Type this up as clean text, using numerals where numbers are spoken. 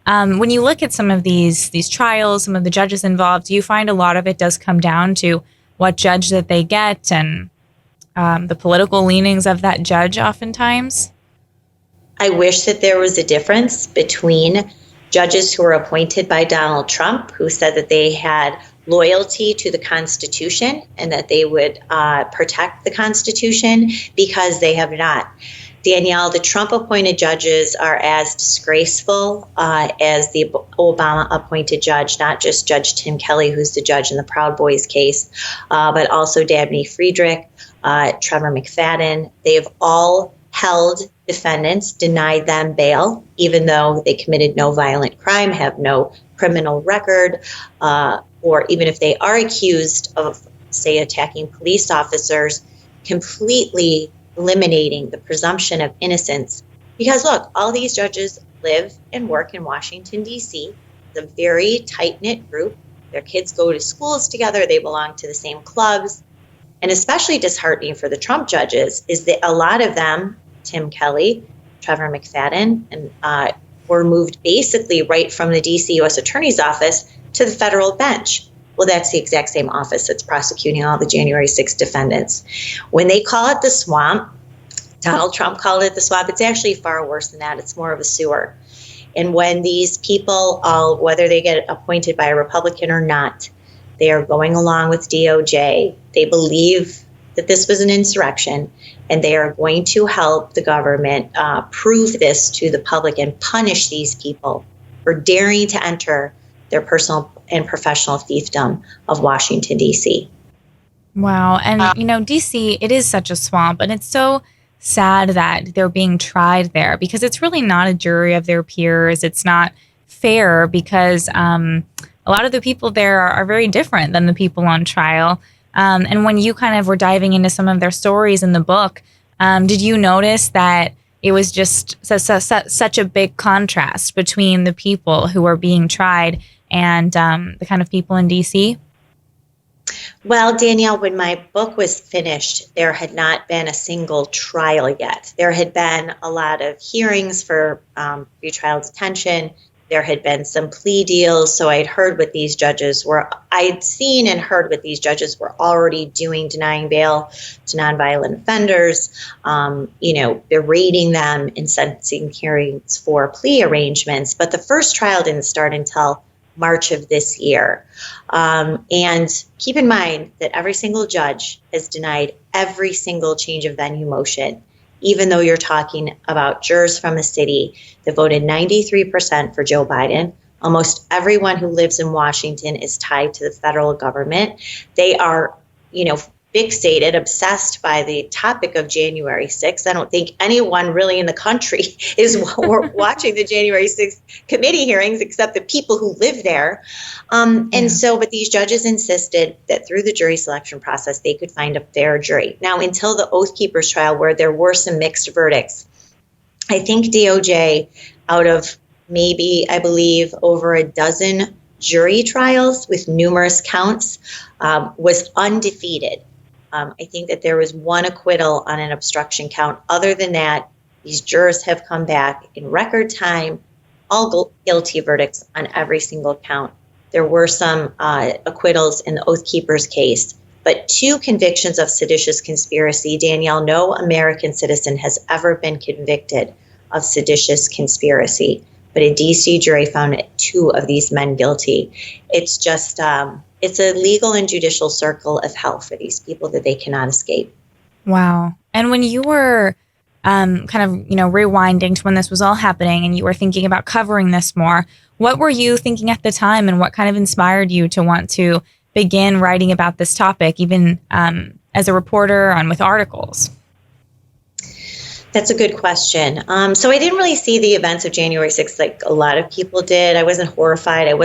But when you look at some of these trials, some of the judges involved, do you find a lot of it does come down to what judge that they get and the political leanings of that judge oftentimes? I wish that there was a difference between judges who were appointed by Donald Trump, who said that they had loyalty to the Constitution and that they would protect the Constitution, because they have not. Danielle, the Trump-appointed judges are as disgraceful as the Obama-appointed judge, not just Judge Tim Kelly, who's the judge in the Proud Boys case, but also Dabney Friedrich, Trevor McFadden. They have all held defendants, denied them bail, even though they committed no violent crime, have no criminal record, or even if they are accused of, say, attacking police officers, completely eliminating the presumption of innocence. Because look, all these judges live and work in Washington, D.C. It's a very tight-knit group. Their kids go to schools together. They belong to the same clubs. And especially disheartening for the Trump judges is that a lot of them, Tim Kelly, Trevor McFadden, and were moved basically right from the D.C. U.S. Attorney's Office to the federal bench. Well, that's the exact same office that's prosecuting all the January 6th defendants. When they call it the swamp, Donald Trump called it the swamp. It's actually far worse than that. It's more of a sewer. And when these people, whether they get appointed by a Republican or not, they are going along with DOJ. They believe that this was an insurrection, and they are going to help the government prove this to the public and punish these people for daring to enter their personal and professional fiefdom of Washington, D.C. Wow. And, D.C., it is such a swamp, and it's so sad that they're being tried there because it's really not a jury of their peers. It's not fair because a lot of the people there are very different than the people on trial. And when you kind of were diving into some of their stories in the book, did you notice that it was just such a big contrast between the people who are being tried and the kind of people in D.C.? Well, Danielle, when my book was finished, there had not been a single trial yet. There had been a lot of hearings for pretrial detention. There had been some plea deals. So I'd seen and heard what these judges were already doing, denying bail to nonviolent offenders, berating them in sentencing hearings for plea arrangements. But the first trial didn't start until March of this year. And keep in mind that every single judge has denied every single change of venue motion, even though you're talking about jurors from a city that voted 93% for Joe Biden. Almost everyone who lives in Washington is tied to the federal government. They are, fixated, obsessed by the topic of January 6th. I don't think anyone really in the country is watching the January 6th committee hearings except the people who live there. But these judges insisted that through the jury selection process, they could find a fair jury. Now, until the Oath Keepers trial, where there were some mixed verdicts, I think DOJ, out of maybe, I believe, over a dozen jury trials with numerous counts, was undefeated. I think that there was one acquittal on an obstruction count. Other than that, these jurors have come back in record time, all guilty verdicts on every single count. There were some acquittals in the Oath Keepers case, but 2 convictions of seditious conspiracy. Danielle, no American citizen has ever been convicted of seditious conspiracy, but a D.C. jury found 2 of these men guilty. It's just, it's a legal and judicial circle of hell for these people that they cannot escape. Wow. And when you were rewinding to when this was all happening and you were thinking about covering this more, what were you thinking at the time and what kind of inspired you to want to begin writing about this topic, even as a reporter and with articles? That's a good question. So I didn't really see the events of January 6th like a lot of people did. I wasn't horrified. I wasn't